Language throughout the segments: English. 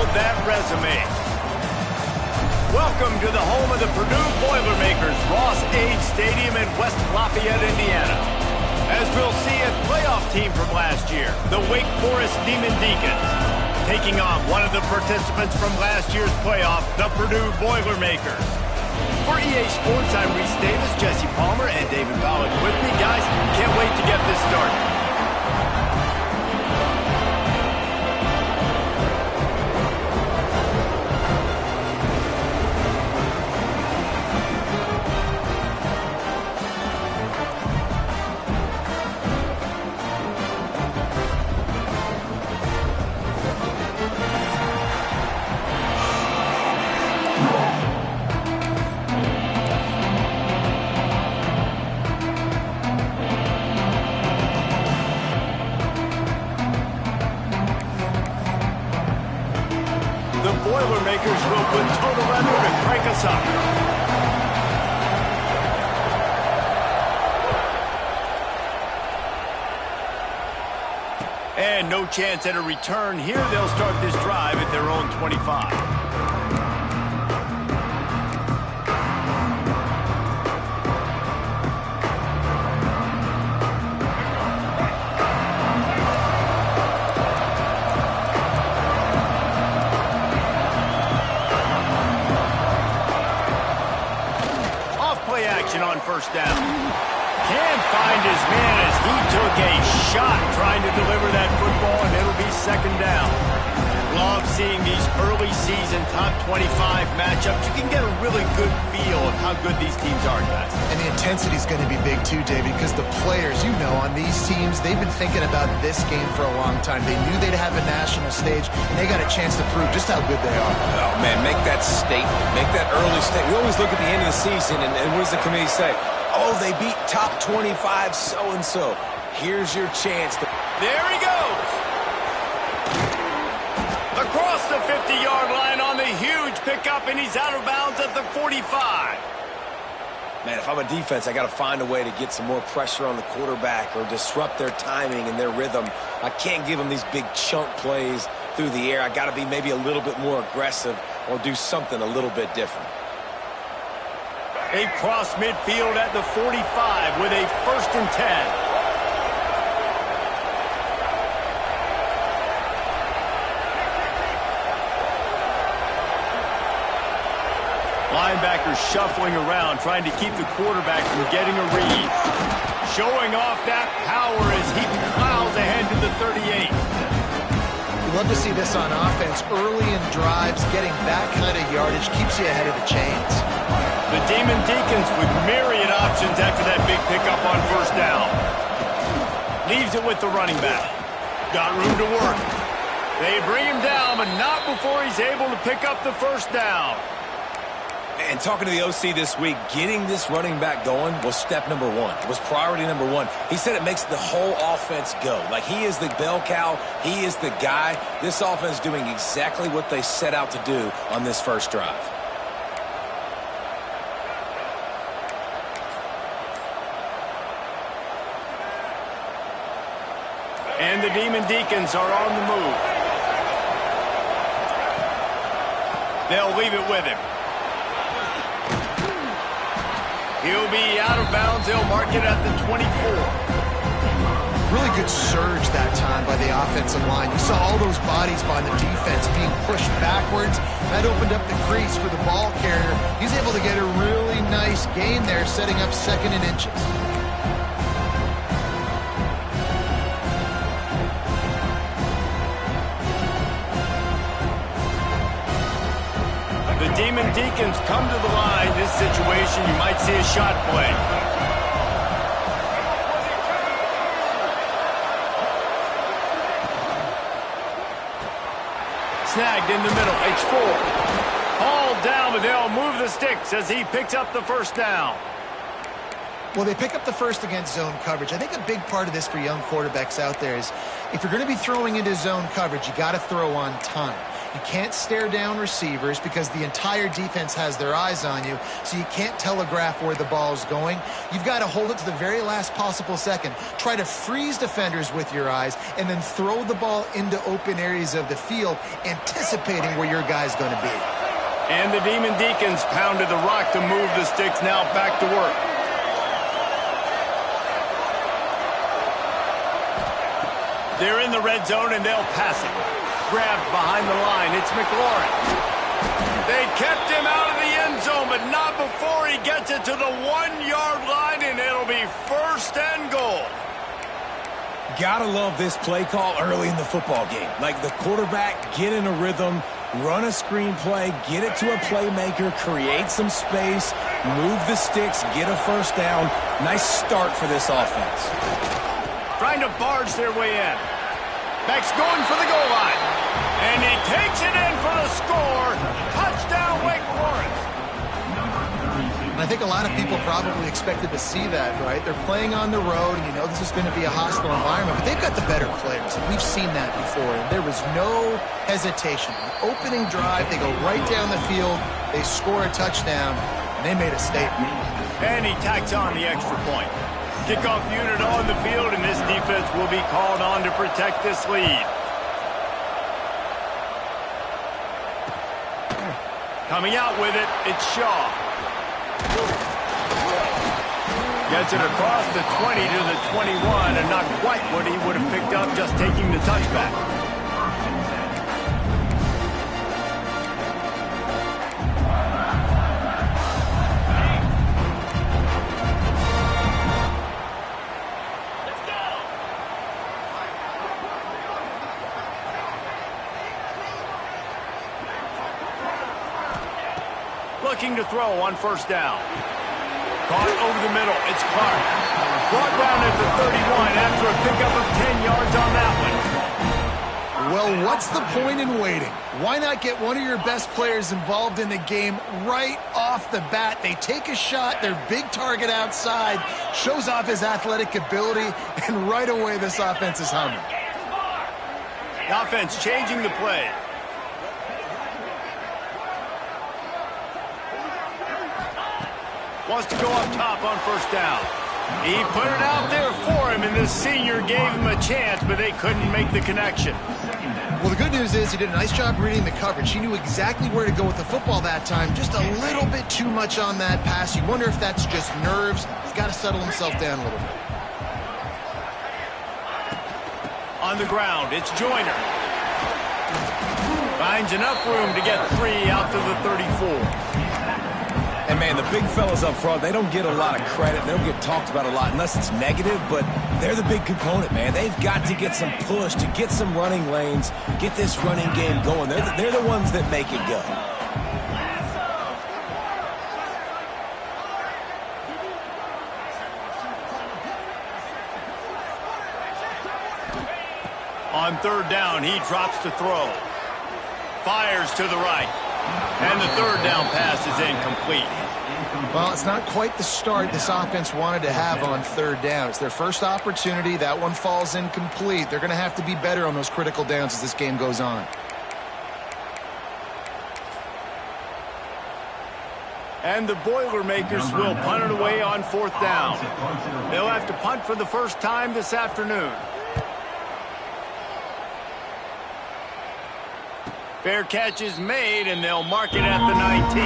build that resume. Welcome to the home of the Purdue Boilermakers, Ross Age Stadium in West Lafayette, Indiana. As we'll see a playoff team from last year, the Wake Forest Demon Deacons, taking on one of the participants from last year's playoff, the Purdue Boilermakers. For EA Sports, I'm Reese Davis, Jesse Palmer, and David Ballard with me. Guys, can't wait to get this started. The Boilermakers will put total leather to crank us up. And no chance at a return here. They'll start this drive at their own 25. On first down. Can't find his man as he took a shot trying to deliver that football, and it'll be second down. Love seeing these early season top 25 matchups. You can get a really good feel of how good these teams are, guys. And the intensity is going to be big too, David, because the players, you know, on these teams, they've been thinking about this game for a long time. They knew they'd have a national stage, and they got a chance to prove just how good they are. Oh, man, make that statement. Make that early statement. We always look at the end of the season, and what does the committee say? Oh, they beat top 25 so-and-so. Here's your chance to... There he goes! Across the 50-yard line on the huge pickup, and he's out of bounds at the 45. Man, if I'm a defense, I got to find a way to get some more pressure on the quarterback or disrupt their timing and their rhythm. I can't give them these big chunk plays through the air. I got to be maybe a little bit more aggressive or do something a little bit different. They cross midfield at the 45 with a 1st and 10. Linebackers shuffling around, trying to keep the quarterback from getting a read. Showing off that power as he plows ahead to the 38. You love to see this on offense. Early in drives, getting that kind of yardage keeps you ahead of the chains. The Demon Deacons with myriad options after that big pickup on first down. Leaves it with the running back. Got room to work. They bring him down, but not before he's able to pick up the first down. And talking to the OC this week, getting this running back going was step number one. It was priority number one. He said it makes the whole offense go. Like, he is the bell cow. He is the guy. This offense is doing exactly what they set out to do on this first drive. And the Demon Deacons are on the move. They'll leave it with him. He'll be out of bounds. They'll mark it at the 24. Really good surge that time by the offensive line. You saw all those bodies by the defense being pushed backwards. That opened up the crease for the ball carrier. He's able to get a really nice gain there, setting up 2nd and inches. The Demon Deacons come to the line. This situation, you might see a shot play. Snagged in the middle. It's 4. Hauled down, but they'll move the sticks as he picks up the first down. Well, they pick up the first against zone coverage. I think a big part of this for young quarterbacks out there is if you're going to be throwing into zone coverage, you got to throw on time. You can't stare down receivers because the entire defense has their eyes on you, so you can't telegraph where the ball is going. You've got to hold it to the very last possible second. Try to freeze defenders with your eyes and then throw the ball into open areas of the field, anticipating where your guy's going to be. And the Demon Deacons pounded the rock to move the sticks. Now back to work. They're in the red zone, and they'll pass it. Grabbed behind the line. It's McLaurin. They kept him out of the end zone, but not before he gets it to the 1-yard line, and it'll be first and goal. Gotta love this play call early in the football game. Like the quarterback, get in a rhythm, run a screen play, get it to a playmaker, create some space, move the sticks, get a first down. Nice start for this offense. Trying to barge their way in. Beck's going for the goal line. And he takes it in for the score. Touchdown, Wake Forest. I think a lot of people probably expected to see that, right? They're playing on the road, and you know this is going to be a hostile environment, but they've got the better players, and we've seen that before. And there was no hesitation. The opening drive, they go right down the field, they score a touchdown, and they made a statement. And he tacks on the extra point. Kickoff unit on the field, and this defense will be called on to protect this lead. Coming out with it, it's Shaw. Gets it across the 20 to the 21, and not quite what he would have picked up just taking the touchback. Looking to throw on first down. Caught over the middle. It's Clark. Brought down at the 31 after a pickup of 10 yards on that one. Well, what's the point in waiting? Why not get one of your best players involved in the game right off the bat? They take a shot, their big target outside, shows off his athletic ability, and right away this offense is humming. The offense changing the play. Wants to go up top on first down. He put it out there for him, and this senior gave him a chance, but they couldn't make the connection. Well, the good news is he did a nice job reading the coverage. He knew exactly where to go with the football that time. Just a little bit too much on that pass. You wonder if that's just nerves. He's got to settle himself down a little bit. On the ground, it's Joyner. Finds enough room to get 3 out to the 34. And, man, the big fellas up front, they don't get a lot of credit. They don't get talked about a lot unless it's negative, but they're the big component, man. They've got to get some push, to get some running lanes, get this running game going. They're the ones that make it go. On third down, he drops to throw. Fires to the right. And the third down pass is incomplete. Well, it's not quite the start this offense wanted to have on third down. It's their first opportunity. That one falls incomplete. They're going to have to be better on those critical downs as this game goes on. And the Boilermakers will punt it away on fourth down. They'll have to punt for the first time this afternoon. Fair catch is made, and they'll mark it at the 19.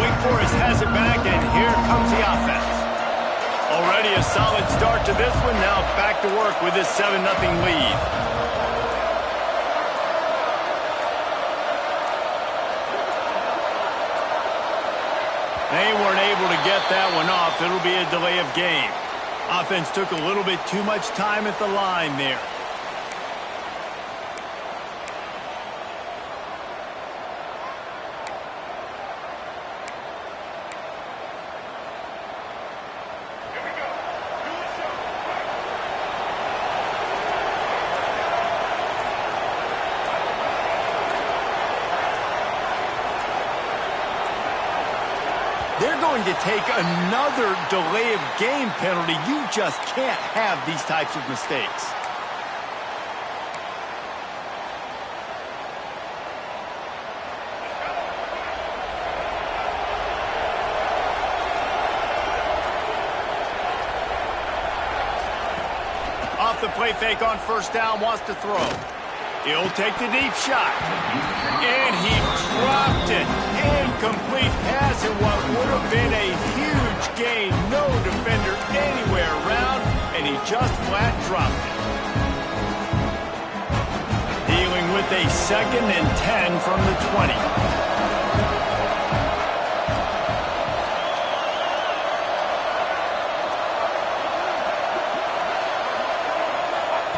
Wake Forest has it back, and here comes the offense. Already a solid start to this one. Now back to work with this 7-0 lead. They weren't able to get that one off. It'll be a delay of game. Offense took a little bit too much time at the line there. they're going to take another delay of game penalty. You just can't have these types of mistakes. Off the play fake on first down, wants to throw. He'll take the deep shot. And he dropped it. Incomplete pass in what would have been a huge gain. No defender anywhere around, and he just flat dropped it. Dealing with a 2nd and 10 from the 20.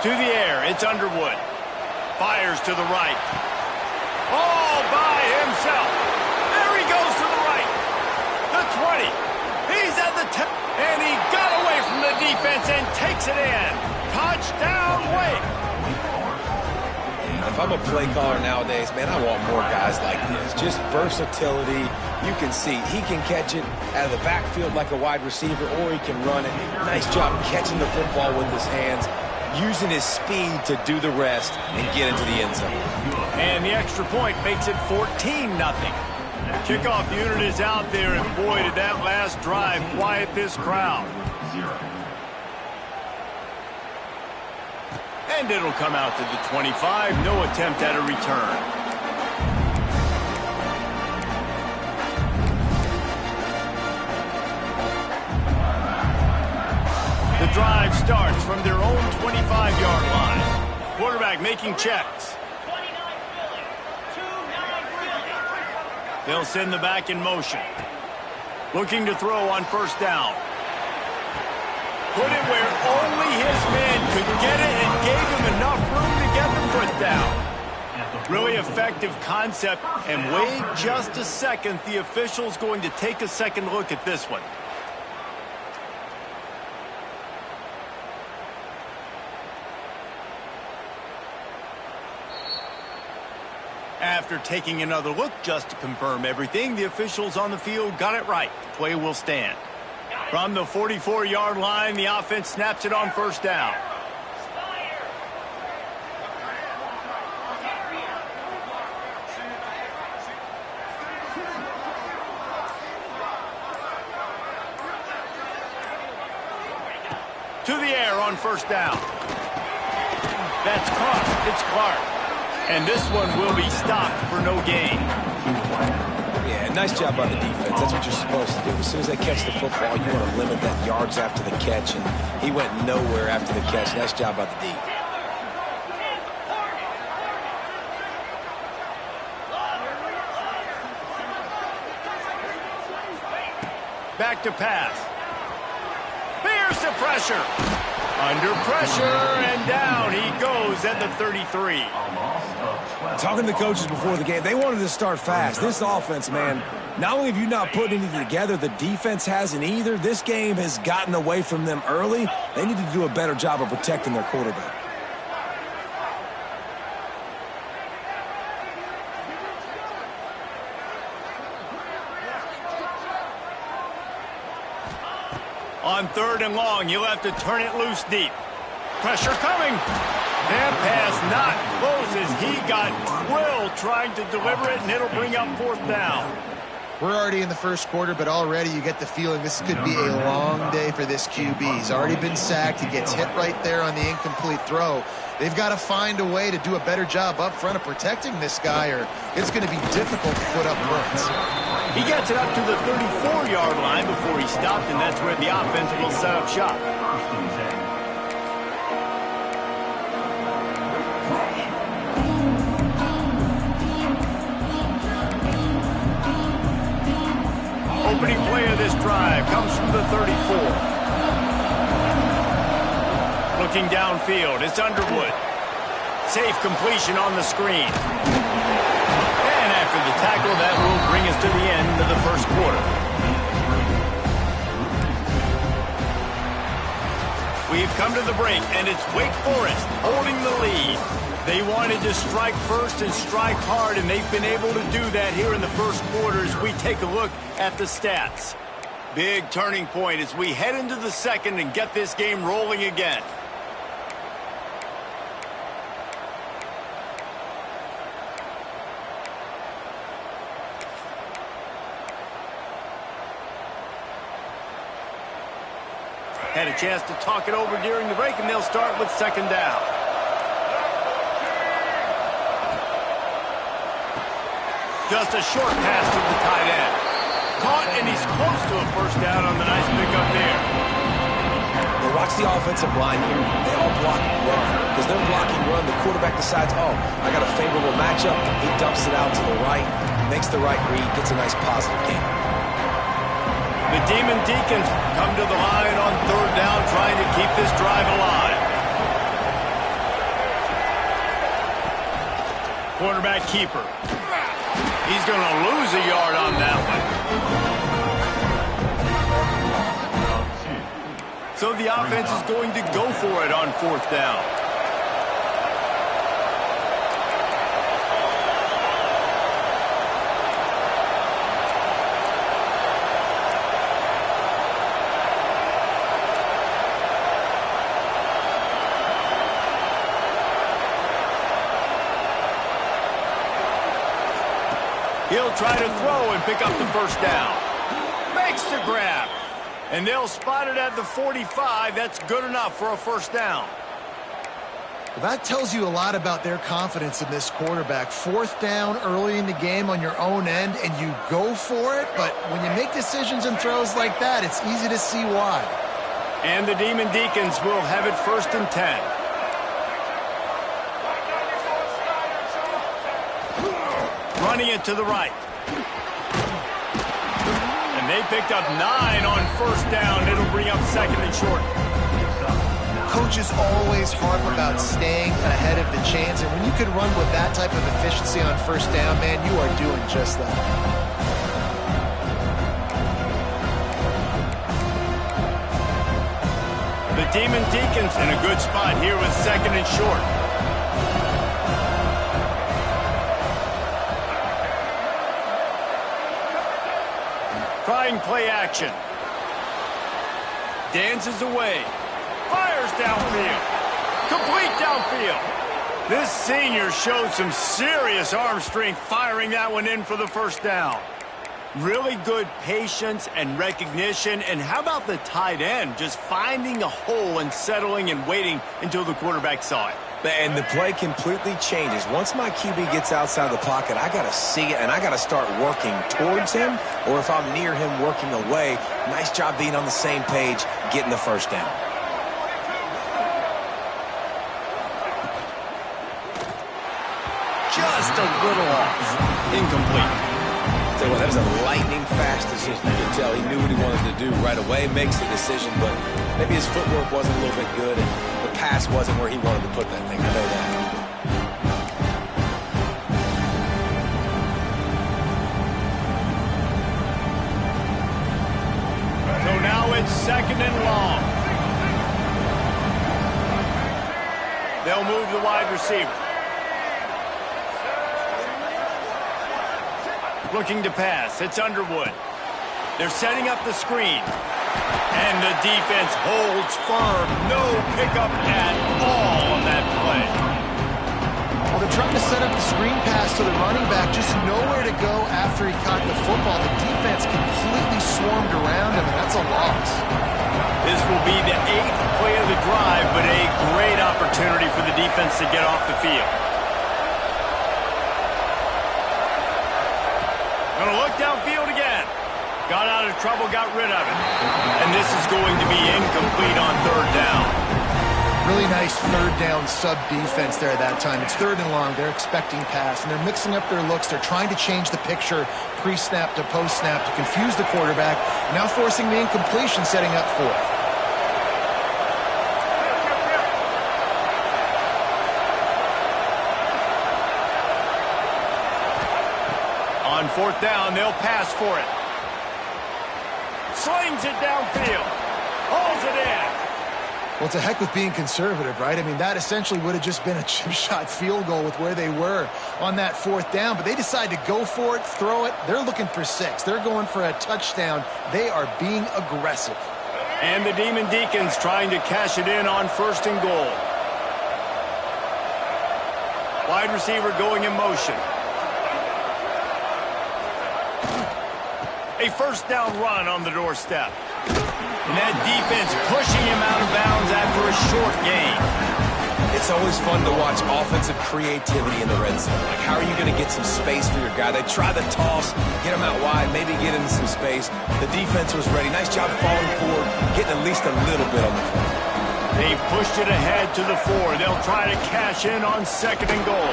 To the air, it's Underwood. Fires to the right. All by himself. There he goes to the right. The 20. He's at the 10. And he got away from the defense and takes it in. Touchdown, Wake. If I'm a play caller nowadays, man, I want more guys like this. Just versatility. You can see he can catch it out of the backfield like a wide receiver, or he can run it. Nice job catching the football with his hands, using his speed to do the rest and get into the end zone. And the extra point makes it 14-0. The kickoff unit is out there, and boy, did that last drive quiet this crowd. And it'll come out to the 25. No attempt at a return. The drive starts from their own 25-yard line. Quarterback making checks. They'll send the back in motion. Looking to throw on first down. Put it where only his man could get it and gave him enough room to get the foot down. Really effective concept. And wait just a second. The official's going to take a second look at this one. After taking another look just to confirm everything, the officials on the field got it right. The play will stand. From the 44-yard line, the offense snaps it on first down. To the air on first down. That's caught. It's Clark. And this one will be stopped for no gain. Yeah, nice job by the defense. That's what you're supposed to do. As soon as they catch the football, you want to limit that yards after the catch. And he went nowhere after the catch. Nice job by the D. Back to pass. Bears the pressure. Under pressure, and down he goes at the 33. Talking to the coaches before the game, they wanted to start fast. This offense, man, not only have you not put anything together, the defense hasn't either. This game has gotten away from them early. They need to do a better job of protecting their quarterback. On 3rd and long, you'll have to turn it loose deep. Pressure coming. And pass not close as he got drilled trying to deliver it, and it'll bring up 4th down. We're already in the first quarter, but already you get the feeling this could be a long day for this QB. He's already been sacked. He gets hit right there on the incomplete throw. They've got to find a way to do a better job up front of protecting this guy, or it's going to be difficult to put up points. He gets it up to the 34-yard line before he stopped, and that's where the offense will set up shop. Opening play of this drive comes from the 34. Looking downfield, it's Underwood. Safe completion on the screen. And after the tackle, that will bring us to the end of the first quarter. We've We've come to the break, and it's Wake Forest holding the lead. They wanted to strike first and strike hard, and they've been able to do that here in the first quarter as we take a look at the stats. Big turning point as we head into the second and get this game rolling again. Had a chance to talk it over during the break, and they'll start with second down. Just a short pass to the tight end. Caught, and he's close to a first down on the nice pickup there. Now watch the offensive line here. They all block run. Because they're blocking run, the quarterback decides, oh, I got a favorable matchup. He dumps it out to the right, makes the right read, gets a nice positive gain. The Demon Deacons come to the line on third down, trying to keep this drive alive. Quarterback keeper. He's going to lose a yard on that one. So the offense is going to go for it on fourth down. He'll try to throw and pick up the first down. Makes the grab. And they'll spot it at the 45. That's good enough for a first down. Well, that tells you a lot about their confidence in this quarterback. Fourth down early in the game on your own end, and you go for it. But when you make decisions and throws like that, it's easy to see why. And the Demon Deacons will have it 1st and 10. Running it to the right. And they picked up 9 on first down. It'll bring up second and short. Coaches always harp about staying ahead of the chains, and when you can run with that type of efficiency on first down, man, you are doing just that. The Demon Deacons in a good spot here with second and short. Trying play action. Dances away. Fires downfield. Complete downfield. This senior showed some serious arm strength firing that one in for the first down. Really good patience and recognition. And how about the tight end just finding a hole and settling and waiting until the quarterback saw it? And the play completely changes. Once my QB gets outside the pocket, I got to see it, and I got to start working towards him, or if I'm near him, working away. Nice job being on the same page, getting the first down. Just a little off. Incomplete. Tell you what, that was a lightning-fast decision. You can tell he knew what he wanted to do right away, makes the decision, but maybe his footwork wasn't a little bit good, and the pass wasn't where he wanted to put that thing. I know that. So now it's second and long. They'll move the wide receiver. Looking to pass. It's Underwood. They're setting up the screen. And the defense holds firm. No pickup at all on that play. Well, they're trying to set up the screen pass to the running back. Just nowhere to go after he caught the football. The defense completely swarmed around him, and that's a loss. This will be the 8th play of the drive, but a great opportunity for the defense to get off the field. Going to look downfield again. Got out of trouble, got rid of it. And this is going to be incomplete on third down. Really nice third down sub-defense there that time. It's third and long. They're expecting pass, and they're mixing up their looks. They're trying to change the picture pre-snap to post-snap to confuse the quarterback, now forcing the incompletion, setting up fourth. On fourth down, they'll pass for it. Slings it downfield. Hauls it in. Well, it's a heck with being conservative, right? I mean, that essentially would have just been a chip shot field goal with where they were on that 4th down. But they decide to go for it, throw it. They're looking for 6. They're going for a touchdown. They are being aggressive. And the Demon Deacons trying to cash it in on 1st and goal. Wide receiver going in motion. A 1st down run on the doorstep. And that defense pushing him out of bounds after a short gain. It's always fun to watch offensive creativity in the red zone. Like, how are you going to get some space for your guy? They try the toss, get him out wide, maybe get into some space. The defense was ready. Nice job falling forward, getting at least a little bit on the play. They've pushed it ahead to the 4. They'll try to cash in on 2nd and goal.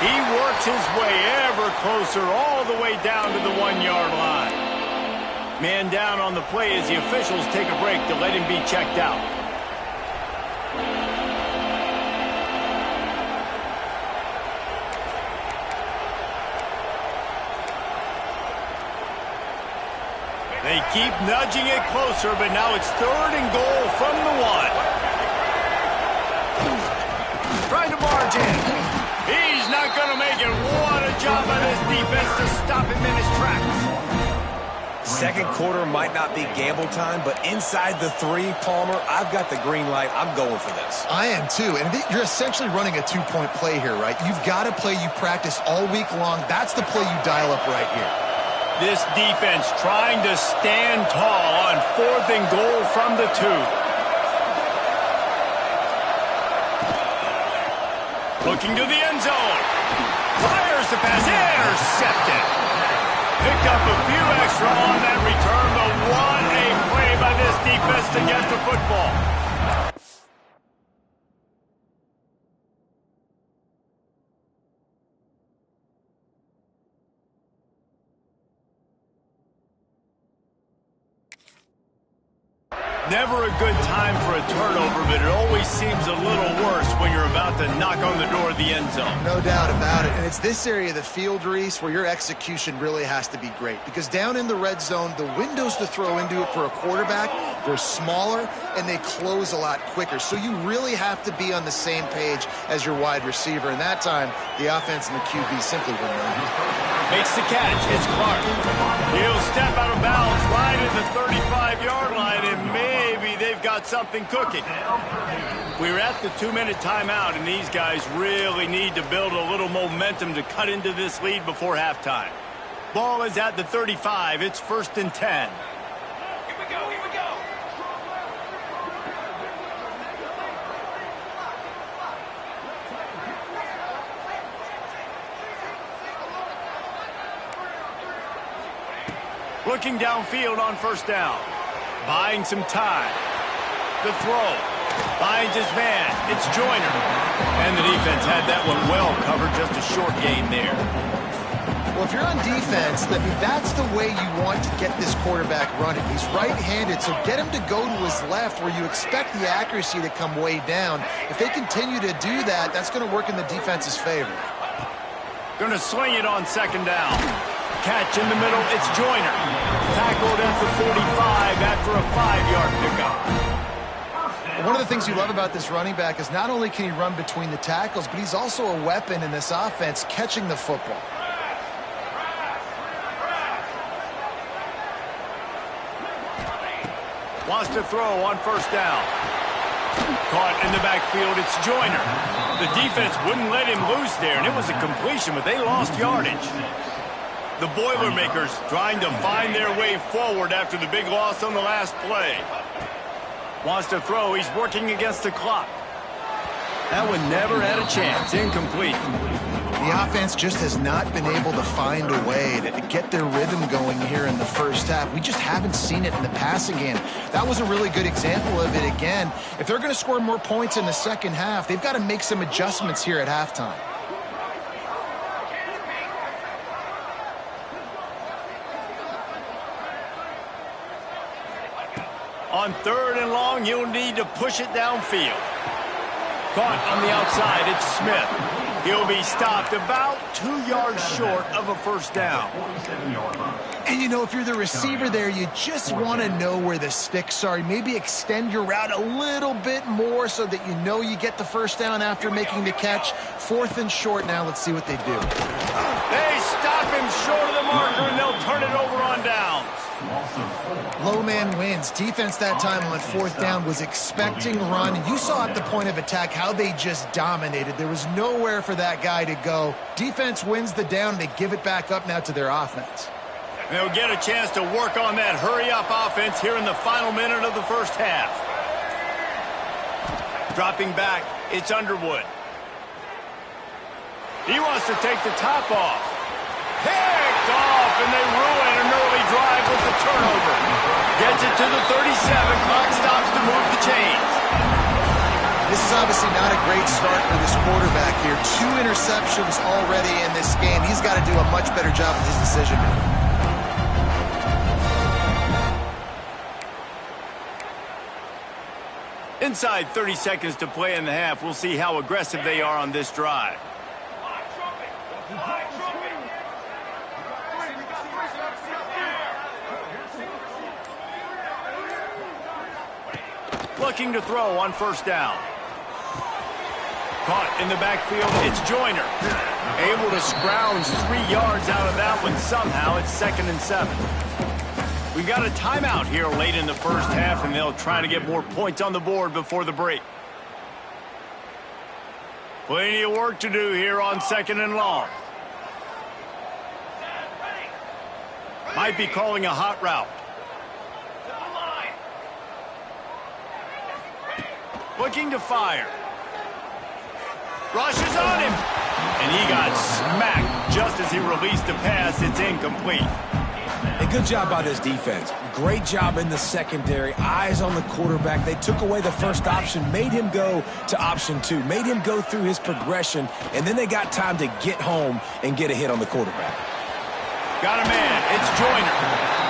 He works his way ever closer all the way down to the 1-yard line. Man down on the play as the officials take a break to let him be checked out. They keep nudging it closer, but now it's 3rd and goal from the 1. Trying to barge in. He's not going to make it. What a job by this defense to stop him in his tracks. 2nd quarter might not be gamble time, but inside the 3, Palmer, I've got the green light. I'm going for this. I am too. And you're essentially running a 2-point play here, right? You've got a play you practice all week long. That's the play you dial up right here. This defense trying to stand tall on 4th and goal from the 2. Looking to the end zone. Fires the pass. Intercepted. Picked up a few extra on that return, but what a play by this defense to get the football. Never a good time for a turnover, but it always seems a little worse when you're about to knock on the door of the end zone. No doubt about it. And it's this area of the field, Reese, where your execution really has to be great. Because down in the red zone, the windows to throw into it for a quarterback, they're smaller and they close a lot quicker. So you really have to be on the same page as your wide receiver. And that time, the offense and the QB simply wouldn't know. Makes the catch. It's Clark. He'll step out of bounds right at the 35-yard line, and maybe they've got something cooking. We're at the 2-minute timeout, and these guys really need to build a little momentum to cut into this lead before halftime. Ball is at the 35. It's 1st and 10. Here we go. Looking downfield on 1st down. Buying some time. The throw. Finds his man. It's Joyner. And the defense had that one well covered. Just a short gain there. Well, if you're on defense, I mean, that's the way you want to get this quarterback running. He's right-handed, so get him to go to his left where you expect the accuracy to come way down. If they continue to do that, that's going to work in the defense's favor. Going to sling it on 2nd down. Catch in the middle, it's Joyner. Tackled at the 45 after a 5-yard pickup. One of the things you love about this running back is not only can he run between the tackles, but he's also a weapon in this offense catching the football. Wants to throw on 1st down. Caught in the backfield, it's Joyner. The defense wouldn't let him loose there, and it was a completion, but they lost yardage. The Boilermakers trying to find their way forward after the big loss on the last play. Wants to throw. He's working against the clock. That one never had a chance. Incomplete. The offense just has not been able to find a way to get their rhythm going here in the 1st half. We just haven't seen it in the passing game. That was a really good example of it again. If they're going to score more points in the 2nd half, they've got to make some adjustments here at halftime. On 3rd and long, you'll need to push it downfield. Caught on the outside, it's Smith. He'll be stopped about 2 yards short of a first down. And, you know, if you're the receiver there, you just want to know where the sticks are. Maybe extend your route a little bit more so that you know you get the first down after making the catch. 4th and short now. Let's see what they do. They stop him short of the marker, and they'll turn it over on downs. Low man wins. Defense that time on 4th down was expecting run. You saw at the point of attack how they just dominated. There was nowhere for that guy to go. Defense wins the down. They give it back up now to their offense. They'll get a chance to work on that hurry-up offense here in the final minute of the first half. Dropping back, it's Underwood. He wants to take the top off. Picked off, and they ruin an early drive with the turnover. Gets it to the 37. Clock stops to move the chains. This is obviously not a great start for this quarterback here. 2 interceptions already in this game. He's got to do a much better job with his decision-making. Inside 30 seconds to play in the half. We'll see how aggressive they are on this drive. Looking to throw on first down. Caught in the backfield, it's Joyner. Able to scrounge 3 yards out of that one somehow. It's 2nd and 7. We got a timeout here late in the first half, and they'll try to get more points on the board before the break. Plenty of work to do here on 2nd and long. Might be calling a hot route. Looking to fire. Rushes on him. And he got smacked just as he released the pass. It's incomplete. A good job by this defense. Great job in the secondary. Eyes on the quarterback. They took away the first option, made him go to option 2, made him go through his progression, and then they got time to get home and get a hit on the quarterback. Got a man. It's Joyner.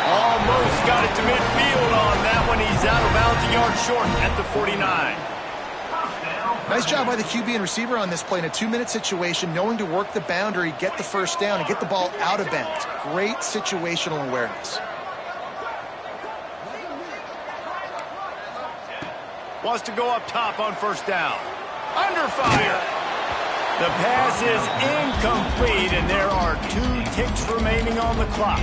Almost got it to midfield on that one. He's out of bounds, a yard short at the 49. Nice job by the QB and receiver on this play in a 2-minute situation, knowing to work the boundary, get the first down, and get the ball out of bounds. Great situational awareness. Wants to go up top on first down. Under fire. The pass is incomplete, and there are 2 ticks remaining on the clock.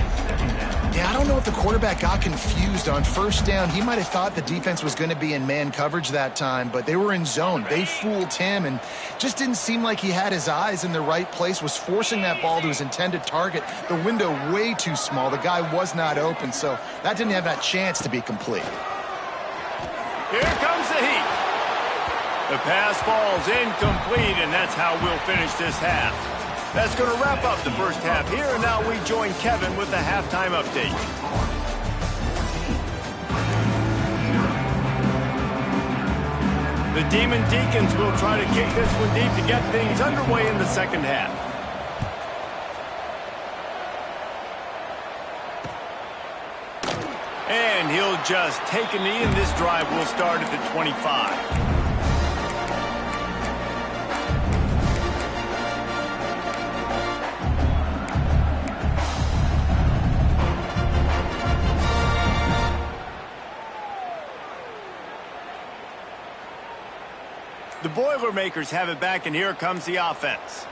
Yeah, I don't know if the quarterback got confused on first down. He might have thought the defense was going to be in man coverage that time, but they were in zone. They fooled him and just didn't seem like he had his eyes in the right place, was forcing that ball to his intended target. The window way too small. The guy was not open, so that didn't have that chance to be complete. Here comes the heat. The pass falls incomplete, and that's how we'll finish this half. That's going to wrap up the first half here, and now we join Kevin with the halftime update. The Demon Deacons will try to kick this one deep to get things underway in the second half. And he'll just take a knee, and this drive will start at the 25. The Boilermakers have it back, and here comes the offense.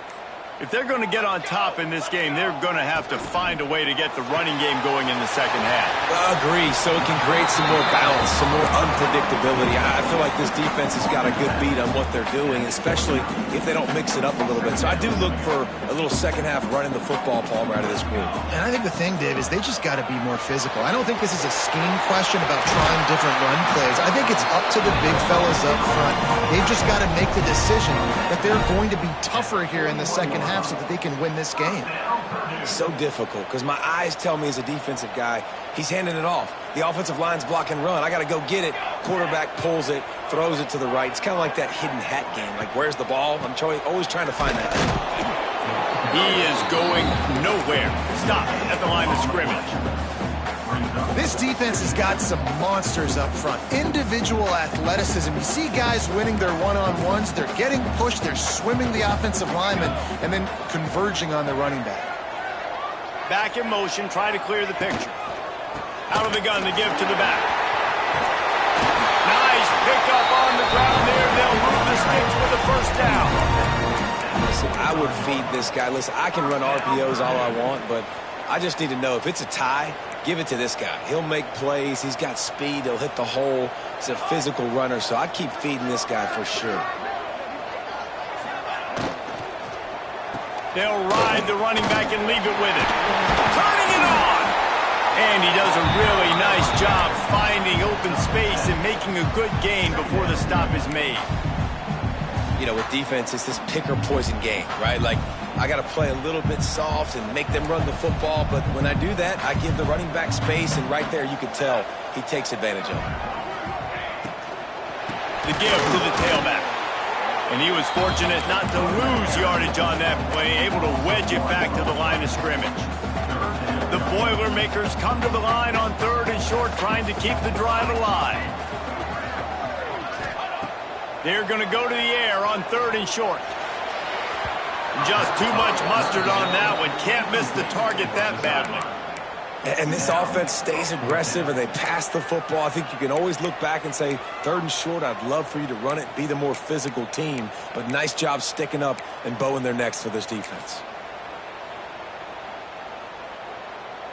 If they're going to get on top in this game, they're going to have to find a way to get the running game going in the second half. I agree, so it can create some more balance, some more unpredictability. I feel like this defense has got a good beat on what they're doing, especially if they don't mix it up a little bit. So I do look for a little second half running the football, Palmer, out of this group. And I think the thing, Dave, is they just got to be more physical. I don't think this is a scheme question about trying different run plays. I think it's up to the big fellas up front. They've just got to make the decision that they're going to be tougher here in the second half so that they can win this game. So difficult because my eyes tell me as a defensive guy, he's handing it off. The offensive line's block and run. I got to go get it. Quarterback pulls it, throws it to the right. It's kind of like that hidden hat game. Like, where's the ball? I'm always trying to find that. He is going nowhere. Stop at the line of scrimmage. This defense has got some monsters up front. Individual athleticism. You see guys winning their one-on-ones. They're getting pushed. They're swimming the offensive lineman and then converging on the running back. Back in motion, try to clear the picture. Out of the gun to give to the back. Nice pickup on the ground there. They'll move the sticks with the first down. Listen, I would feed this guy. Listen, I can run RPOs all I want, but I just need to know if it's a tie, give it to this guy. He'll make plays. He's got speed. He'll hit the hole. He's a physical runner, so I'd keep feeding this guy for sure. They'll ride the running back and leave it with him. Turning it on! And he does a really nice job finding open space and making a good gain before the stop is made. You know, with defense, it's this pick or poison game, right? Like, I got to play a little bit soft and make them run the football, but when I do that, I give the running back space, and right there you can tell he takes advantage of it. The give to the tailback. And he was fortunate not to lose yardage on that play, able to wedge it back to the line of scrimmage. The Boilermakers come to the line on 3rd and short, trying to keep the drive alive. They're going to go to the air on 3rd and short. Just too much mustard on that one. Can't miss the target that badly. And this offense stays aggressive and they pass the football. I think you can always look back and say, 3rd and short, I'd love for you to run it, be the more physical team. But nice job sticking up and bowing their necks for this defense.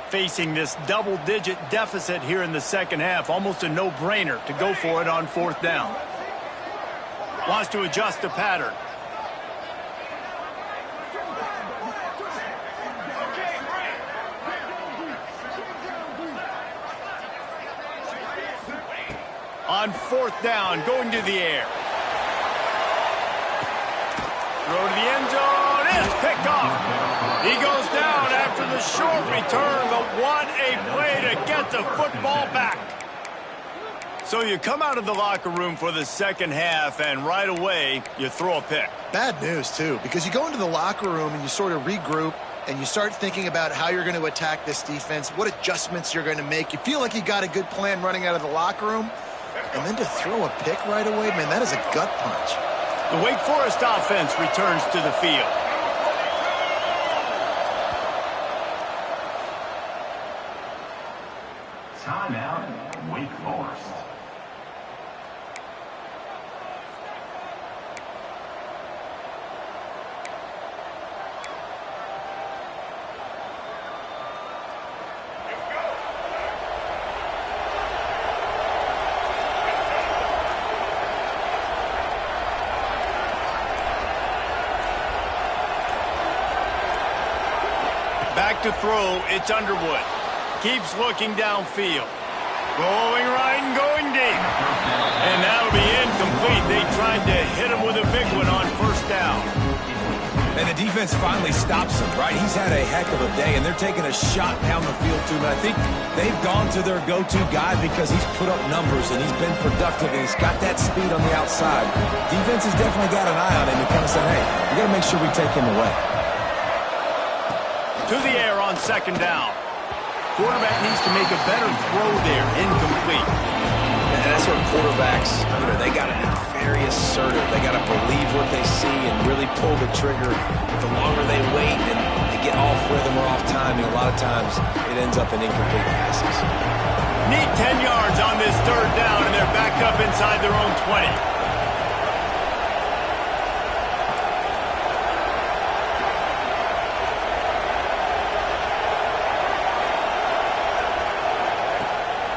Facing this double-digit deficit here in the second half, almost a no-brainer to go for it on 4th down. Wants to adjust the pattern. On 4th down, going to the air. Throw to the end zone. It's picked off. He goes down after the short return, but what a play to get the football back. So you come out of the locker room for the second half, and right away, you throw a pick. Bad news, too, because you go into the locker room and you sort of regroup and you start thinking about how you're going to attack this defense, what adjustments you're going to make. You feel like you got a good plan running out of the locker room, and then to throw a pick right away, man, that is a gut punch. The Wake Forest offense returns to the field. Timeout, Wake Forest. Back to throw, it's Underwood. Keeps looking downfield. Going right and going deep. And that'll be incomplete. They tried to hit him with a big one on 1st down. And the defense finally stops him, right? He's had a heck of a day, and they're taking a shot down the field to him. And I think they've gone to their go-to guy because he's put up numbers, and he's been productive, and he's got that speed on the outside. Defense has definitely got an eye on him and kind of said, hey, we got to make sure we take him away. To the air on 2nd down. Quarterback needs to make a better throw there. Incomplete. And that's where quarterbacks, they got to be very assertive. They got to believe what they see and really pull the trigger. The longer they wait and they get off rhythm or off timing, a lot of times it ends up in incomplete passes. Need 10 yards on this 3rd down, and they're backed up inside their own 20.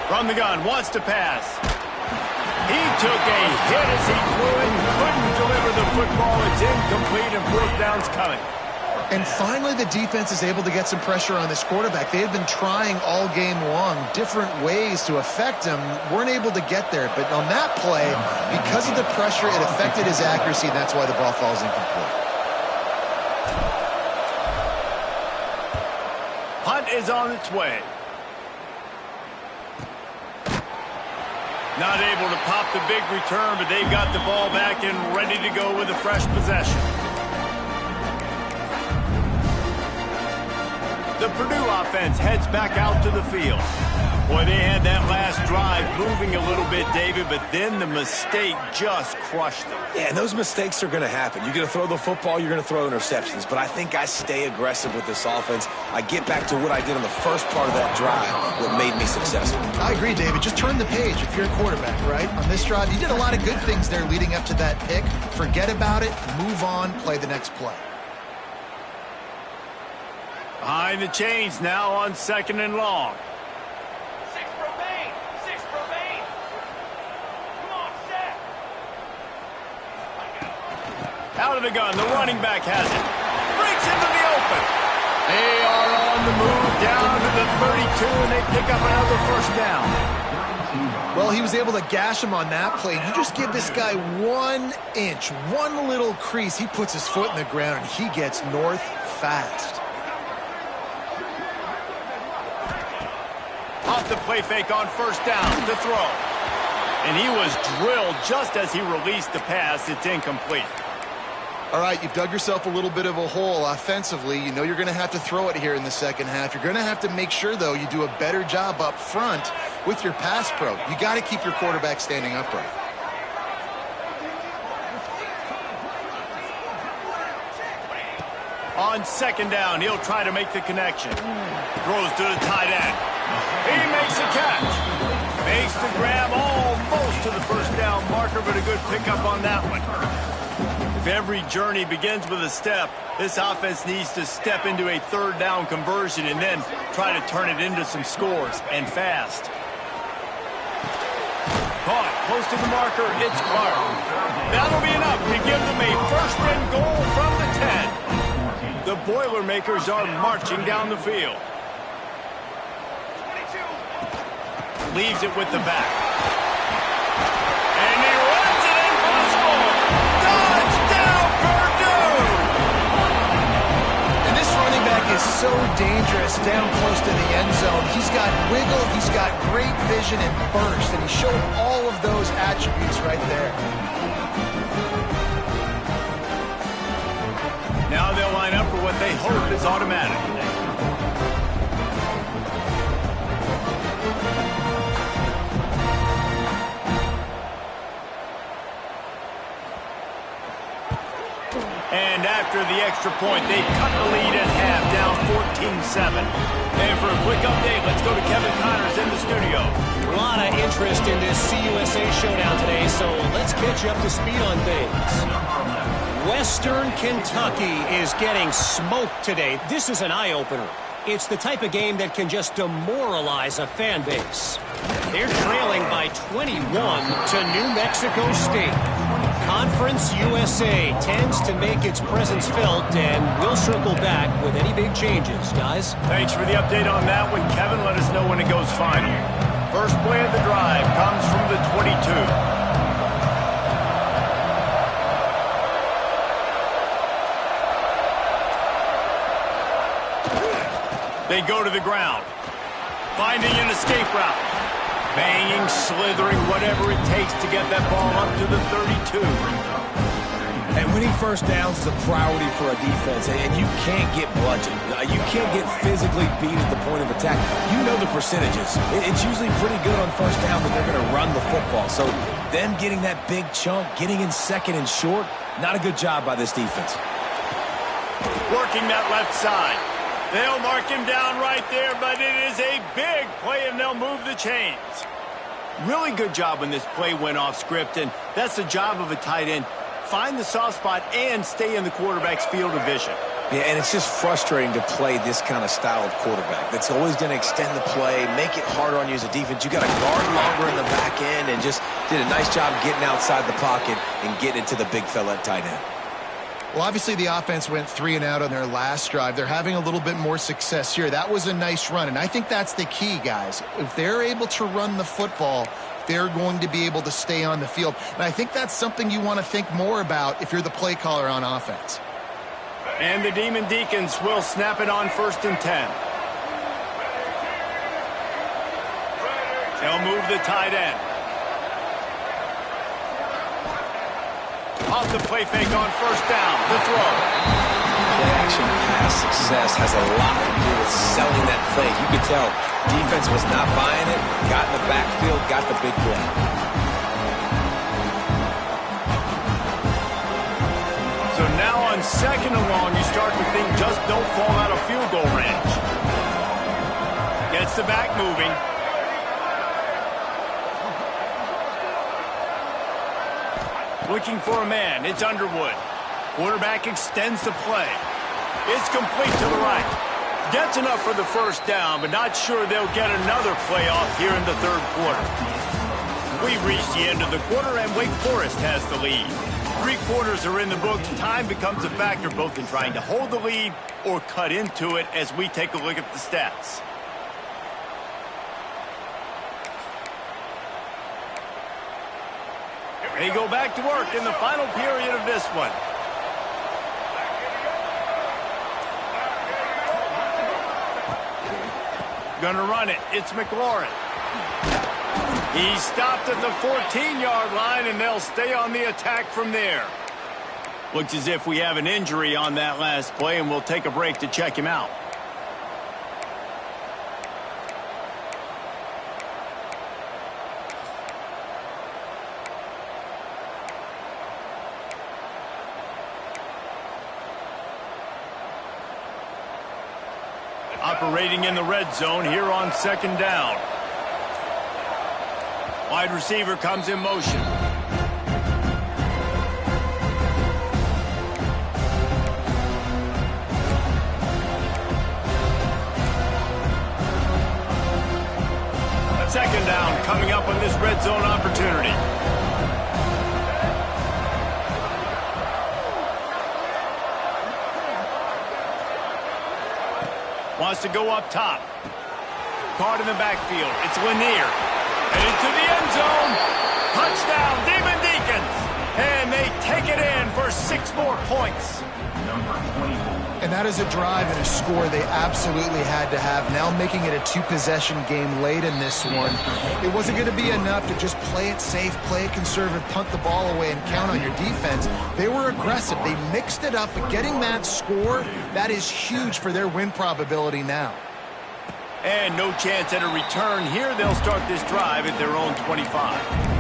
From the gun, wants to pass. He took a hit as he threw it, couldn't deliver the football. It's incomplete, and 4th down's coming. And finally, the defense is able to get some pressure on this quarterback. They had been trying all game long different ways to affect him, weren't able to get there. But on that play, because of the pressure, it affected his accuracy, and that's why the ball falls incomplete. Hunt is on its way. Not able to pop the big return, but they've got the ball back and ready to go with a fresh possession. The Purdue offense heads back out to the field. Boy, they had that last drive moving a little bit, David, but then the mistake just crushed them. Yeah, and those mistakes are going to happen. You're going to throw the football, you're going to throw interceptions. But I think I stay aggressive with this offense. I get back to what I did on the first part of that drive that made me successful. I agree, David. Just turn the page if you're a quarterback, right? On this drive, you did a lot of good things there leading up to that pick. Forget about it, move on, play the next play. Behind the chains now on 2nd and long. Out of the gun, the running back has it. Breaks into the open. They are on the move down to the 32, and they pick up another first down. Well, he was able to gash him on that play. You just give this guy 1 inch, one little crease. He puts his foot in the ground, and he gets north fast. Off the play fake on first down to throw. And he was drilled just as he released the pass. It's incomplete. All right, you've dug yourself a little bit of a hole offensively. You know you're going to have to throw it here in the second half. You're going to have to make sure, though, you do a better job up front with your pass pro. You got to keep your quarterback standing upright. On 2nd down, he'll try to make the connection. Throws to the tight end. He makes a catch. Makes the grab almost to the first down marker, but a good pickup on that one. If every journey begins with a step, this offense needs to step into a 3rd down conversion and then try to turn it into some scores, and fast. Caught close to the marker, it's Clark. That'll be enough to give them a 1st and goal from the 10. The Boilermakers are marching down the field. Leaves it with the back. And he runs it in for the score. Touchdown, Purdue! And this running back is so dangerous down close to the end zone. He's got wiggle, he's got great vision and burst, and he showed all of those attributes right there. Now they'll line up for what they hope is automatic. And after the extra point, they cut the lead at half, down 14-7. And for a quick update, let's go to Kevin Connors in the studio. A lot of interest in this CUSA showdown today, so let's catch you up to speed on things. Western Kentucky is getting smoked today. This is an eye-opener. It's the type of game that can just demoralize a fan base. They're trailing by 21 to New Mexico State. Conference USA tends to make its presence felt, and we'll circle back with any big changes, guys. Thanks for the update on that one, Kevin. Let us know when it goes final. First play of the drive comes from the 22. They go to the ground, finding an escape route. Banging, slithering, whatever it takes to get that ball up to the 32. And winning first downs is a priority for a defense, and you can't get bludgeoned. You can't get physically beat at the point of attack. You know the percentages. It's usually pretty good on first down that they're going to run the football. So them getting that big chunk, getting in 2nd and short, not a good job by this defense. Working that left side. They'll mark him down right there, but it is a big play, and they'll move the chains. Really good job when this play went off script, and that's the job of a tight end. Find the soft spot and stay in the quarterback's field of vision. Yeah, and it's just frustrating to play this kind of style of quarterback. That's always going to extend the play, make it harder on you as a defense. You got to guard longer in the back end, and just did a nice job getting outside the pocket and getting it to the big fella at tight end. Well, obviously the offense went 3 and out on their last drive. They're having a little bit more success here. That was a nice run, and I think that's the key, guys. If they're able to run the football, they're going to be able to stay on the field. And I think that's something you want to think more about if you're the play caller on offense. And the Demon Deacons will snap it on 1st and 10. They'll move the tight end. Off the play fake on first down. The throw. play-action pass success has a lot to do with selling that fake. You could tell defense was not buying it, got in the backfield, got the big play. So now on 2nd and long, you start to think just don't fall out of field goal range. Gets the back moving. Looking for a man. It's Underwood. Quarterback extends the play. It's complete to the right. Gets enough for the first down, but not sure they'll get another playoff here in the 3rd quarter. We've reached the end of the quarter, and Wake Forest has the lead. 3 quarters are in the books. Time becomes a factor both in trying to hold the lead or cut into it as we take a look at the stats. They go back to work in the final period of this one. Gonna run it. It's McLaurin. He stopped at the 14-yard line, and they'll stay on the attack from there. Looks as if we have an injury on that last play, and we'll take a break to check him out. Operating in the red zone here on 2nd down. Wide receiver comes in motion. Second down coming up on this red zone opportunity. Wants to go up top. Caught in the backfield. It's Lanier. And into the end zone. Touchdown, Demon Deacons. And they take it in for 6 more points. And that is a drive and a score they absolutely had to have. Now making it a 2-possession game late in this one. It wasn't going to be enough to just play it safe, play it conservative, punt the ball away, and count on your defense. They were aggressive. They mixed it up, but getting that score, that is huge for their win probability now. And no chance at a return here. They'll start this drive at their own 25.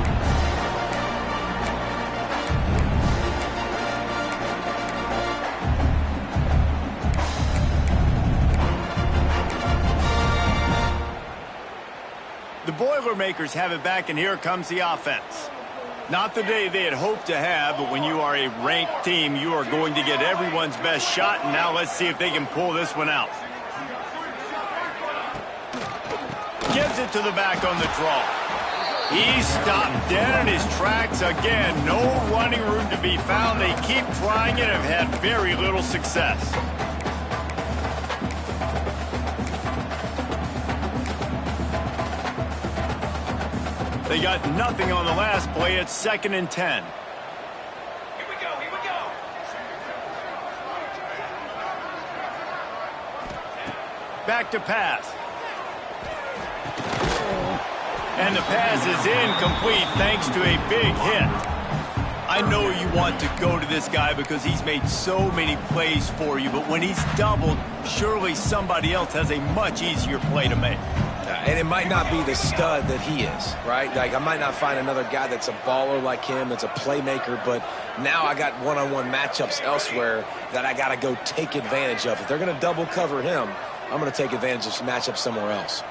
The Boilermakers have it back, and here comes the offense. Not the day they had hoped to have, but when you are a ranked team, you are going to get everyone's best shot, and now let's see if they can pull this one out. Gives it to the back on the draw. He stopped dead in his tracks again. No running room to be found. They keep trying it and have had very little success. They got nothing on the last play. It's 2nd and 10. Here we go, here we go. Back to pass. And the pass is incomplete thanks to a big hit. I know you want to go to this guy because he's made so many plays for you, but when he's doubled, surely somebody else has a much easier play to make. And it might not be the stud that he is, right? Like, I might not find another guy that's a baller like him, that's a playmaker, but now I got one-on-one matchups elsewhere that I got to go take advantage of. If they're going to double cover him, I'm going to take advantage of some matchups somewhere else.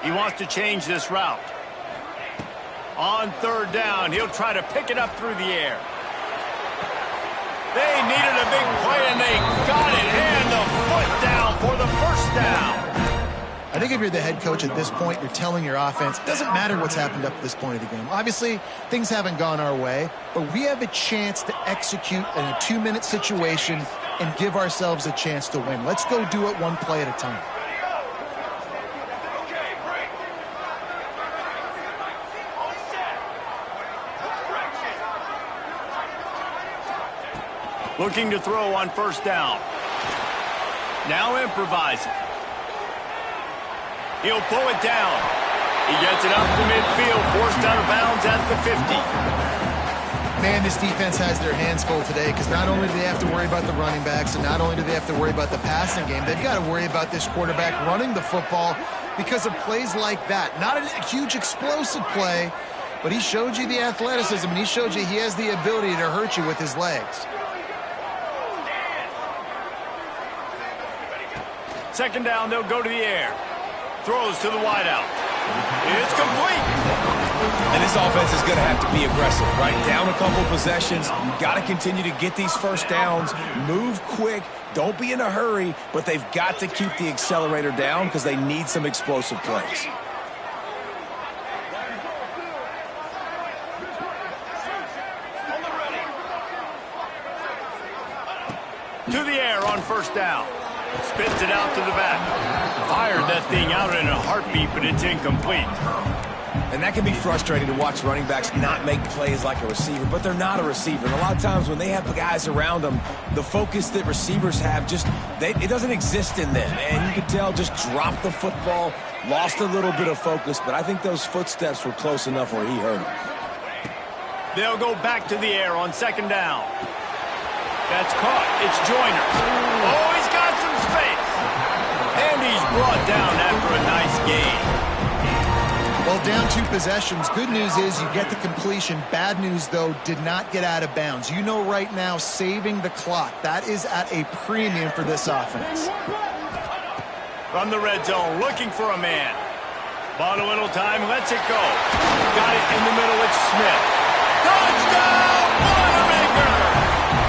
He wants to change this route. On 3rd down, he'll try to pick it up through the air. They needed a big play, and they got it, and the foot down for the first down. I think if you're the head coach at this point, you're telling your offense, it doesn't matter what's happened up to this point of the game. Obviously, things haven't gone our way, but we have a chance to execute in a 2-minute situation and give ourselves a chance to win. Let's go do it one play at a time. Looking to throw on 1st down. Now improvising. He'll pull it down. He gets it up to midfield, forced out of bounds at the 50. Man, this defense has their hands full today because not only do they have to worry about the running backs and not only do they have to worry about the passing game, they've got to worry about this quarterback running the football because of plays like that. Not a huge explosive play, but he showed you the athleticism and he showed you he has the ability to hurt you with his legs. Second down, they'll go to the air. Throws to the wideout. It's complete. And this offense is going to have to be aggressive, right? Down a couple possessions. You've got to continue to get these first downs. Move quick. Don't be in a hurry, but they've got to keep the accelerator down because they need some explosive plays. To the air on first down. Spits it out to the back. Fired that thing out in a heartbeat, but it's incomplete. And that can be frustrating to watch running backs not make plays like a receiver, but they're not a receiver. And a lot of times when they have the guys around them, the focus that receivers have it doesn't exist in them. And you can tell just dropped the football, lost a little bit of focus, but I think those footsteps were close enough where he hurt him. They'll go back to the air on second down. That's caught. It's Joyner. Oh, he's got some space. And he's brought down after a nice gain. Well, down 2 possessions. Good news is you get the completion. Bad news, though, did not get out of bounds. You know right now, saving the clock. That is at a premium for this offense. From the red zone, looking for a man. Bought a little time, lets it go. Got it in the middle, it's Smith. Touchdown, Boilermaker!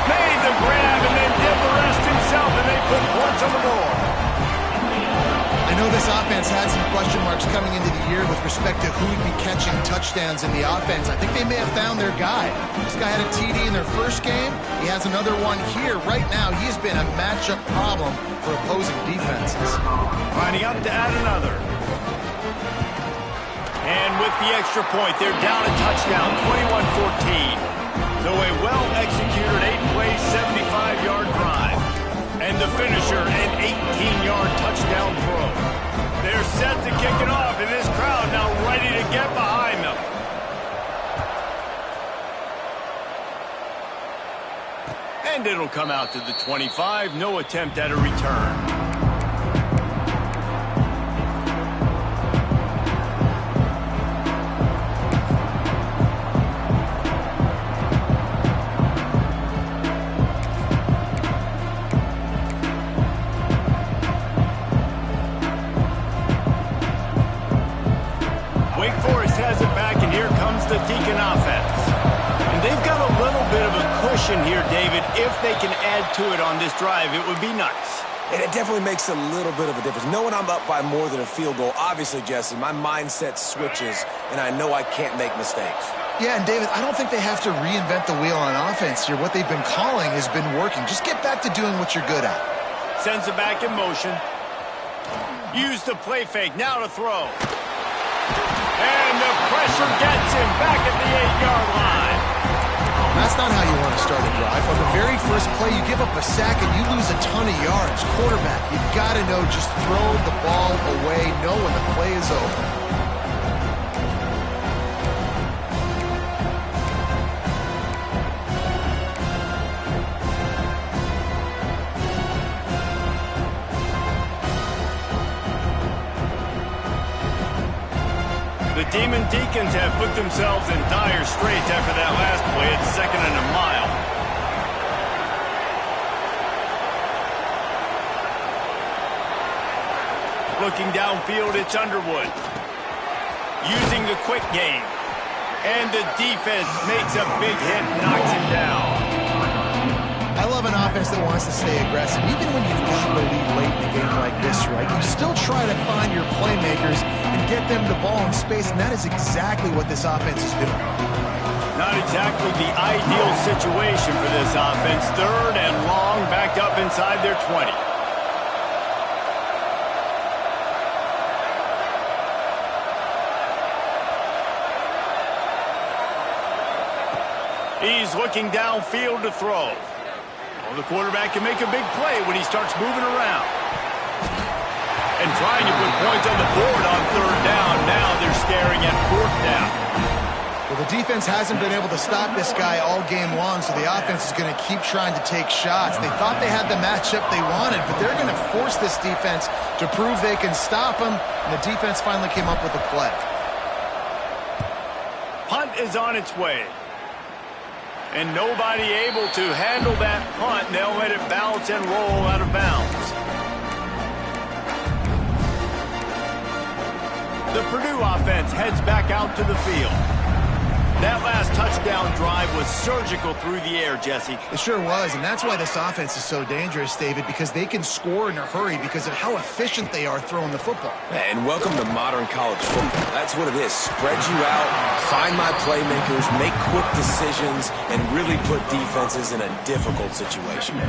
Made the grab and then did the rest himself, and they put points on the board. I know this offense had some question marks coming into the year with respect to who would be catching touchdowns in the offense. I think they may have found their guy. This guy had a TD in their first game. He has another one here. Right now, he has been a matchup problem for opposing defenses. Lining up to add another. And with the extra point, they're down a touchdown, 21-14. So a well-executed 8-play, 75-yard drive. And the finisher, an 18-yard touchdown throw. They're set to kick it off, and this crowd now ready to get behind them. And it'll come out to the 25. No attempt at a return. Here, David, if they can add to it on this drive, it would be nice. And it definitely makes a little bit of a difference. Knowing I'm up by more than a field goal, obviously, Jesse, my mindset switches, and I know I can't make mistakes. Yeah, and David, I don't think they have to reinvent the wheel on offense here. What they've been calling has been working. Just get back to doing what you're good at. Sends it back in motion. Use the play fake. Now to throw. And the pressure gets him back at the 8-yard line. That's not how you want to start a drive. On the very first play, you give up a sack and you lose a ton of yards. Quarterback, you've got to know, just throw the ball away, know when the play is over. The Demon Deacons have put themselves in dire straits after that last play. It's 2nd and a mile. Looking downfield, it's Underwood. Using the quick game. And the defense makes a big hit, knocks him down. I love an offense that wants to stay aggressive. Even when you've gotten the lead late in a game like this, right, you still try to find your playmakers and get them the ball in space, and that is exactly what this offense is doing. Not exactly the ideal situation for this offense. 3rd and long, backed up inside their 20. He's looking downfield to throw. Well, the quarterback can make a big play when he starts moving around. And trying to put points on the board on 3rd down. Now they're staring at 4th down. Well, the defense hasn't been able to stop this guy all game long, so the offense is going to keep trying to take shots. They thought they had the matchup they wanted, but they're going to force this defense to prove they can stop him, and the defense finally came up with a play. Punt is on its way. And nobody able to handle that punt. They'll let it bounce and roll out of bounds. The Purdue offense heads back out to the field. That last touchdown drive was surgical through the air, Jesse. It sure was, and that's why this offense is so dangerous, David, because they can score in a hurry because of how efficient they are throwing the football. And welcome to modern college football. That's what it is. Spread you out, find my playmakers, make quick decisions, and really put defenses in a difficult situation.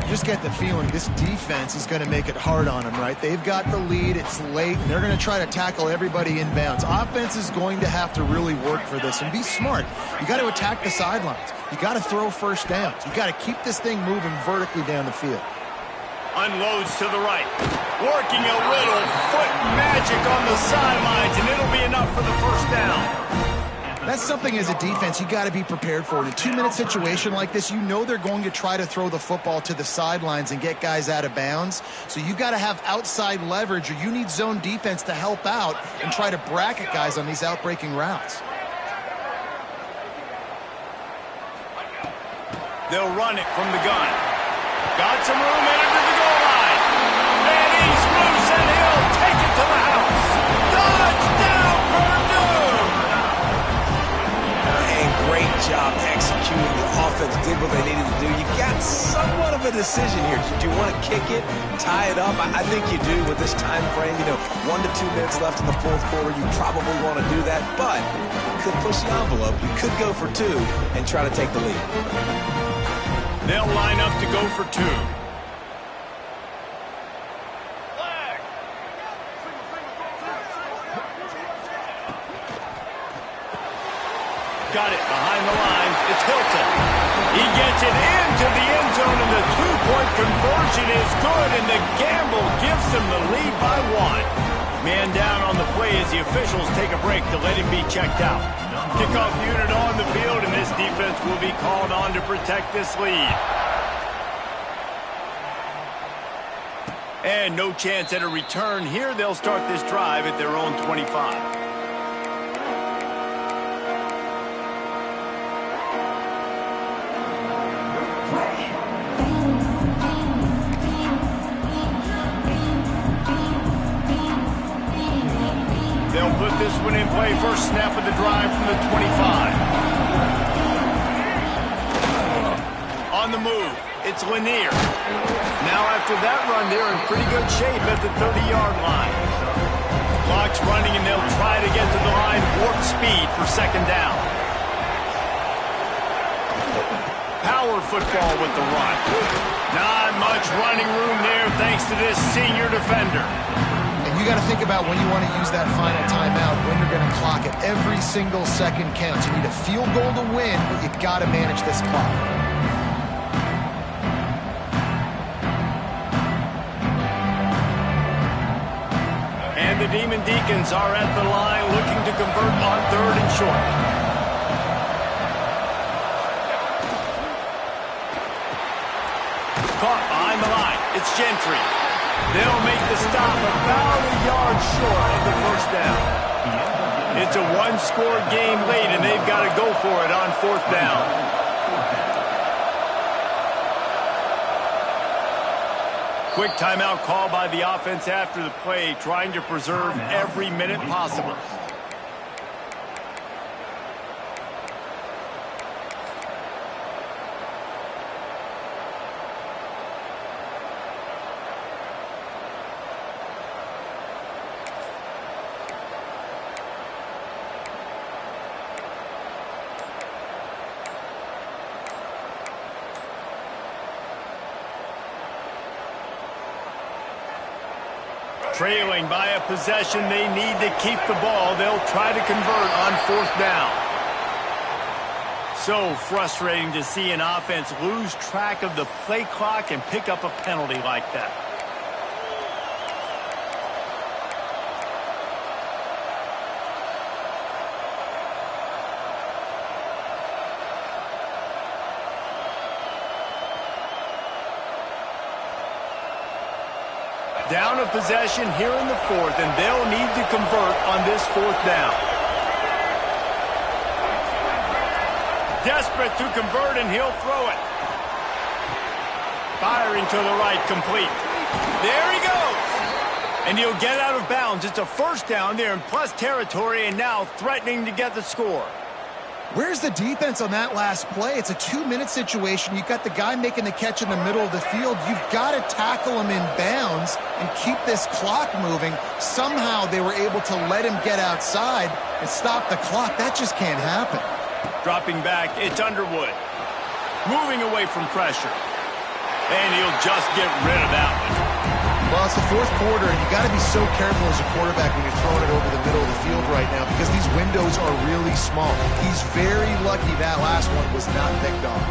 Just get the feeling this defense is going to make it hard on them, right? They've got the lead, it's late, and they're going to try to tackle everybody inbounds. Offense is going to have to really work for this and be smart. You got to attack the sidelines. You got to throw first downs. You got to keep this thing moving vertically down the field. Unloads to the right. Working a little foot magic on the sidelines, and it'll be enough for the first down. That's something as a defense you got to be prepared for. In a 2-minute situation like this, you know they're going to try to throw the football to the sidelines and get guys out of bounds. So you got to have outside leverage, or you need zone defense to help out and try to bracket guys on these outbreaking routes. They'll run it from the gun. Got some room into the goal line. And he's loose, and he'll take it to the house. Touchdown, Purdue! And great job executing. The offense did what they needed to do. You got somewhat of a decision here. Do you want to kick it, tie it up? I think you do with this time frame. 1 to 2 minutes left in the fourth quarter. You probably want to do that, but you could push the envelope. You could go for 2 and try to take the lead. They'll line up to go for 2. Got it behind the line. It's Hilton. He gets it into the end zone, and the 2-point conversion is good, and the gamble gives them the lead by 1. Man down on the play as the officials take a break to let him be checked out. Kickoff unit on the field, and this defense will be called on to protect this lead. And no chance at a return here. They'll start this drive at their own 25. They'll put this one in play. First snap of the drive from the 25. On the move, it's Lanier. Now after that run, they're in pretty good shape at the 30-yard line. Clock's running, and they'll try to get to the line warp speed for second down. Power football with the run. Not much running room there thanks to this senior defender. And you got to think about when you want to use that final timeout, when you're going to clock it. Every single second counts. You need a field goal to win, but you got to manage this clock. And the Demon Deacons are at the line looking to convert on 3rd and short. Caught behind the line. It's Gentry. They'll make the stop about a yard short of the first down. It's a one-score game late, and they've got to go for it on 4th down. Quick timeout call by the offense after the play, trying to preserve every minute possible. Trailing by a possession, they need to keep the ball. They'll try to convert on 4th down. So frustrating to see an offense lose track of the play clock and pick up a penalty like that. Down a possession here in the fourth, and they'll need to convert on this fourth down. Desperate to convert, and he'll throw it. Firing to the right, complete. There he goes. And he'll get out of bounds. It's a first down there in plus territory, and now threatening to get the score. Where's the defense on that last play? It's a 2-minute situation. You've got the guy making the catch in the middle of the field. You've got to tackle him in bounds and keep this clock moving. Somehow they were able to let him get outside and stop the clock. That just can't happen. Dropping back, it's Underwood. Moving away from pressure. And he'll just get rid of that one. Well, it's the fourth quarter, and you got to be so careful as a quarterback when you're throwing it over the middle of the field right now because these windows are really small. He's very lucky that last one was not picked off.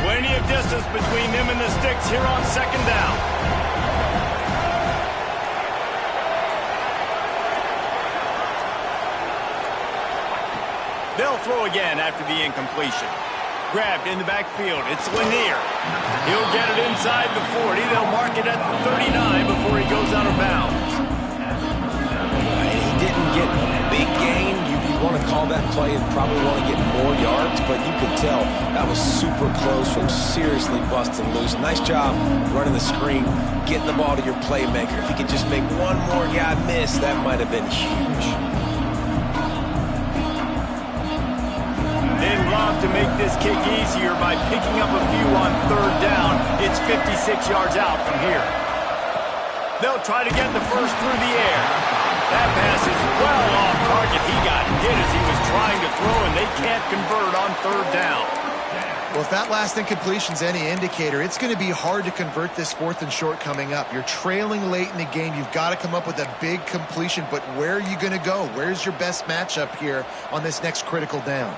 Plenty of distance between him and the sticks here on second down. They'll throw again after the incompletion. Grabbed in the backfield. It's Lanier. He'll get it inside the 40. They'll mark it at the 39 before he goes out of bounds. He didn't get a big gain. You want to call that play and probably want to get more yards, but you could tell that was super close from seriously busting loose. Nice job running the screen, getting the ball to your playmaker. If he could just make one more guy miss, that might have been huge. They'd love to make this kick easier by picking up a few on third down. It's 56 yards out from here. They'll try to get the first through the air. That pass is well off target. He got hit as he was trying to throw, and they can't convert on third down. Well, if that last incompletion's any indicator, it's going to be hard to convert this fourth and short coming up. You're trailing late in the game. You've got to come up with a big completion, but where are you going to go? Where's your best matchup here on this next critical down?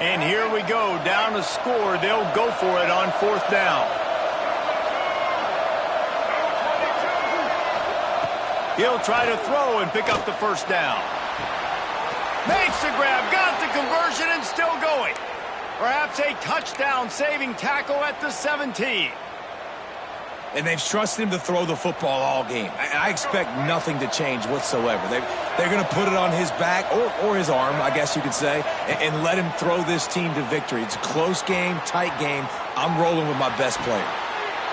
And here we go, down to score. They'll go for it on fourth down. He'll try to throw and pick up the first down. Makes the grab, got the conversion, and still going. Perhaps a touchdown-saving tackle at the 17. And they've trusted him to throw the football all game. I expect nothing to change whatsoever. They're going to put it on his back, or his arm, I guess you could say, and let him throw this team to victory. It's a close game, tight game. I'm rolling with my best player.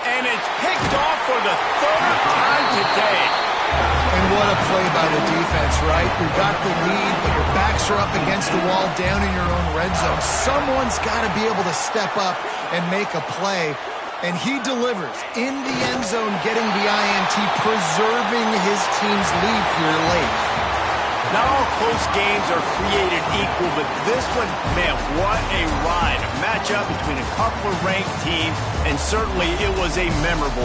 And it's picked off for the third time today. And what a play by the defense, right? You've got the lead, but your backs are up against the wall down in your own red zone. Someone's got to be able to step up and make a play. And he delivers in the end zone, getting the INT, preserving his team's lead here late. Not all close games are created equal, but this one, man, what a ride. A matchup between a couple of ranked teams, and certainly it was a memorable